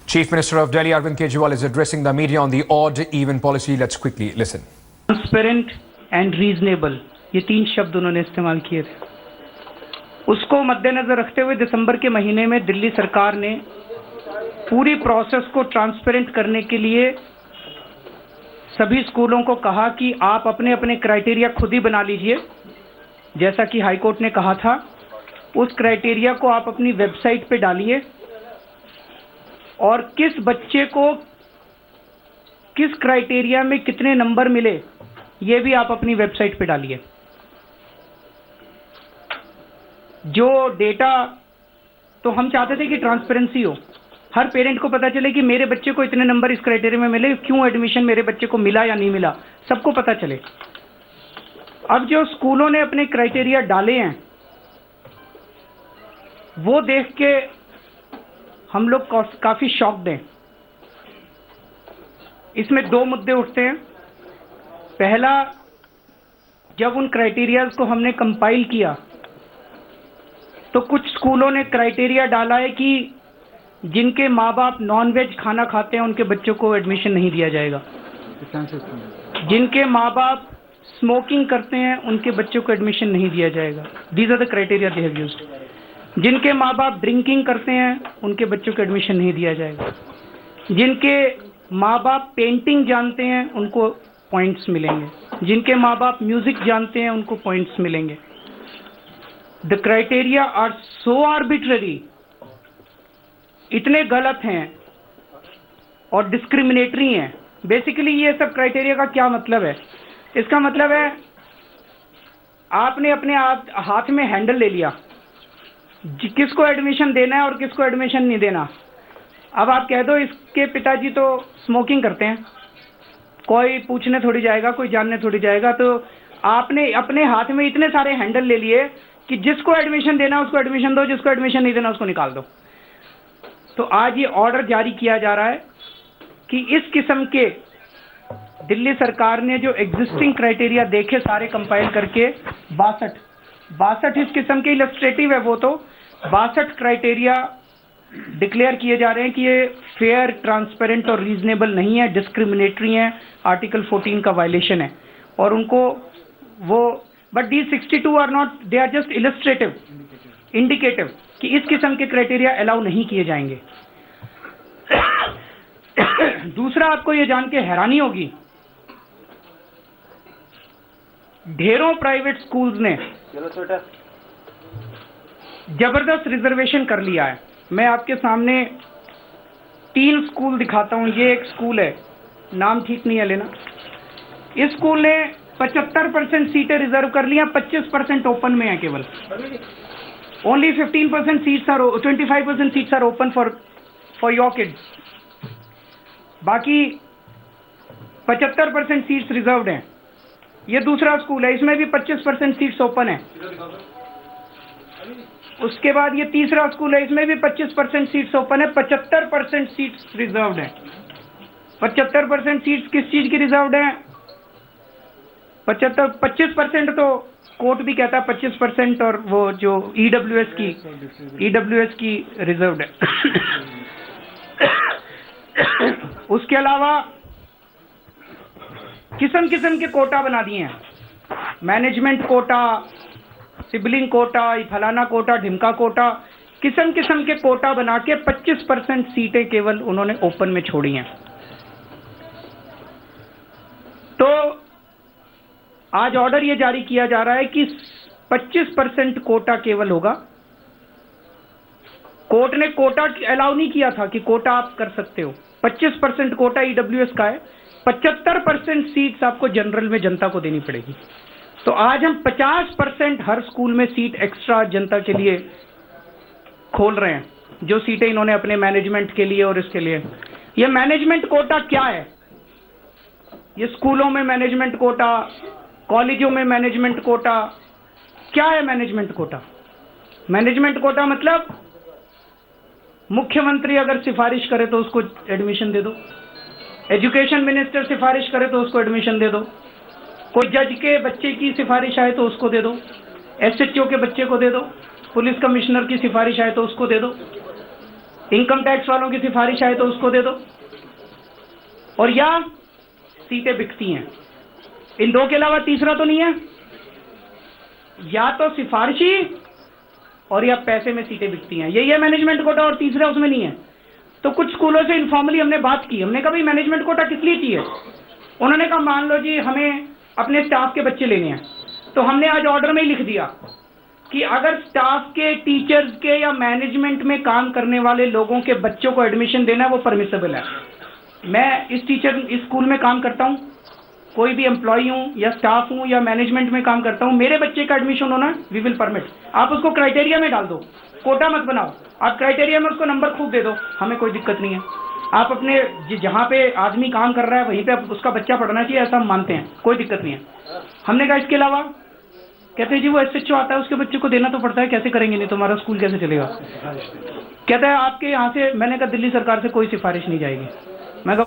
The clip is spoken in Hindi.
Chief Minister of Delhi Arvind Kejriwal is addressing the media on the odd-even policy. Let's quickly listen. Transparent and reasonable, ये 3 शब्द उन्होंने इस्तेमाल किए थे। उसको मद्देनजर रखते हुए दिसंबर के महीने में दिल्ली सरकार ने पूरी प्रोसेस को ट्रांसपेरेंट करने के लिए सभी स्कूलों को कहा कि आप अपने अपने क्राइटेरिया खुद ही बना लीजिए। जैसा कि हाई कोर्ट ने कहा था, उस क्राइटेरिया को आप अपनी वेबसाइट पे डालिए और किस बच्चे को किस क्राइटेरिया में कितने नंबर मिले ये भी आप अपनी वेबसाइट पे डालिए। जो डेटा, तो हम चाहते थे कि ट्रांसपेरेंसी हो, हर पेरेंट को पता चले कि मेरे बच्चे को इतने नंबर इस क्राइटेरिया में मिले, क्यों एडमिशन मेरे बच्चे को मिला या नहीं मिला, सबको पता चले। अब जो स्कूलों ने अपने क्राइटेरिया डाले हैं वो देख के हम लोग काफी शॉक्ड हैं। इसमें 2 मुद्दे उठते हैं। पहला, जब उन क्राइटेरियाज को हमने कंपाइल किया तो कुछ स्कूलों ने क्राइटेरिया डाला है कि जिनके माँ बाप नॉनवेज खाना खाते हैं उनके बच्चों को एडमिशन नहीं दिया जाएगा, जिनके माँ बाप स्मोकिंग करते हैं उनके बच्चों को एडमिशन नहीं दिया जाएगा। These are the criteria they have used. जिनके माँ बाप ड्रिंकिंग करते हैं उनके बच्चों को एडमिशन नहीं दिया जाएगा। जिनके माँ बाप पेंटिंग जानते हैं उनको पॉइंट्स मिलेंगे। जिनके माँ बाप म्यूजिक जानते हैं उनको पॉइंट्स मिलेंगे। The criteria are so arbitrary, इतने गलत हैं और डिस्क्रिमिनेटरी हैं। बेसिकली ये सब क्राइटेरिया का क्या मतलब है? इसका मतलब है आपने अपने हाथ में हैंडल ले लिया, किसको एडमिशन देना है और किसको एडमिशन नहीं देना। अब आप कह दो इसके पिताजी तो स्मोकिंग करते हैं, कोई पूछने थोड़ी जाएगा, कोई जानने थोड़ी जाएगा। तो आपने अपने हाथ में इतने सारे हैंडल ले लिए कि जिसको एडमिशन देना उसको एडमिशन दो, जिसको एडमिशन नहीं देना उसको निकाल दो। तो आज ये ऑर्डर जारी किया जा रहा है कि इस किस्म के दिल्ली सरकार ने जो एग्जिस्टिंग क्राइटेरिया देखे सारे कंपाइल करके 62 इस किस्म के इलस्ट्रेटिव है, वो तो 62 क्राइटेरिया डिक्लेयर किए जा रहे हैं कि ये फेयर, ट्रांसपेरेंट और रीजनेबल नहीं है, डिस्क्रिमिनेटरी है, आर्टिकल 14 का वायलेशन है। और उनको वो but these 62 are not, they are just illustrative, indicative कि इस किस्म के क्राइटेरिया अलाउ नहीं किए जाएंगे। दूसरा, आपको ये जान के हैरानी होगी, ढेरों प्राइवेट स्कूल्स ने जबरदस्त रिजर्वेशन कर लिया है। मैं आपके सामने 3 स्कूल दिखाता हूं। ये एक स्कूल है, नाम ठीक नहीं है लेना। इस स्कूल ने 75% सीटें रिजर्व कर लिया, 25% ओपन में है केवल। Only 15% seats are 25% seats are open for your kids. बाकी 75% सीट्स रिजर्व्ड हैं। ये दूसरा स्कूल है, इसमें भी 25% सीट्स ओपन है। उसके बाद ये तीसरा स्कूल है, इसमें भी 25% सीट्स ओपन है, 75% सीट्स रिजर्व्ड है। 75% सीट्स किस चीज की रिजर्व्ड है? 25% तो कोर्ट भी कहता है 25%, और वो जो ईडब्ल्यूएस की रिजर्व्ड है। उसके अलावा किस्म किस्म के कोटा बना दिए हैं, मैनेजमेंट कोटा, सिबलिंग कोटा, फलाना कोटा, ढिमका कोटा, किस्म किस्म के कोटा बना के 25% सीटें केवल उन्होंने ओपन में छोड़ी हैं। तो आज ऑर्डर ये जारी किया जा रहा है कि 25% कोटा केवल होगा। कोर्ट ने कोटा अलाउ नहीं किया था कि कोटा आप कर सकते हो। 25% कोटा ईडब्ल्यूएस का है, 75% सीट्स आपको जनरल में जनता को देनी पड़ेगी। तो आज हम 50% हर स्कूल में सीट एक्स्ट्रा जनता के लिए खोल रहे हैं, जो सीटें इन्होंने अपने मैनेजमेंट के लिए और इसके लिए। ये मैनेजमेंट कोटा क्या है? ये स्कूलों में मैनेजमेंट कोटा, कॉलेजों में मैनेजमेंट कोटा, क्या है मैनेजमेंट कोटा? मैनेजमेंट कोटा मतलब मुख्यमंत्री अगर सिफारिश करे तो उसको एडमिशन दे दो, एजुकेशन मिनिस्टर सिफारिश करे तो उसको एडमिशन दे दो, कोई जज के बच्चे की सिफारिश आए तो उसको दे दो, एसएचओ के बच्चे को दे दो, पुलिस कमिश्नर की सिफारिश आए तो उसको दे दो। इनकम टैक्स वालों की सिफारिश आए तो उसको दे दो, और या सीटें बिकती हैं। इन दो के अलावा तीसरा तो नहीं है, या तो सिफारिशी और या पैसे में सीटें बिकती हैं। यही है मैनेजमेंट कोटा, और तीसरा उसमें नहीं है। तो कुछ स्कूलों से इनफॉर्मली हमने बात की, हमने कहा भाई मैनेजमेंट कोटा किस लिए चाहिए। उन्होंने कहा मान लो जी हमें अपने स्टाफ के बच्चे लेने हैं, तो हमने आज ऑर्डर में ही लिख दिया कि अगर स्टाफ के, टीचर्स के या मैनेजमेंट में काम करने वाले लोगों के बच्चों को एडमिशन देना है वो परमिसेबल है। मैं इस स्कूल में काम करता हूँ, कोई भी एम्प्लॉई हूँ या स्टाफ हूँ या मैनेजमेंट में काम करता हूँ, मेरे बच्चे का एडमिशन होना वी विल परमिट। आप उसको क्राइटेरिया में डाल दो, कोटा मत बनाओ, आप क्राइटेरिया में उसको नंबर खूब दे दो, हमें कोई दिक्कत नहीं है। आप अपने जहाँ पे आदमी काम कर रहा है वहीं पे उसका बच्चा पढ़ना चाहिए, ऐसा हम मानते हैं, कोई दिक्कत नहीं है। हमने कहा इसके अलावा, कहते हैं जी वो SHO आता है उसके बच्चे को देना तो पड़ता है, कैसे करेंगे, नहीं तो हमारा स्कूल कैसे चलेगा। कहता है आपके यहाँ से, मैंने कहा दिल्ली सरकार से कोई सिफारिश नहीं जाएगी। मैं कहा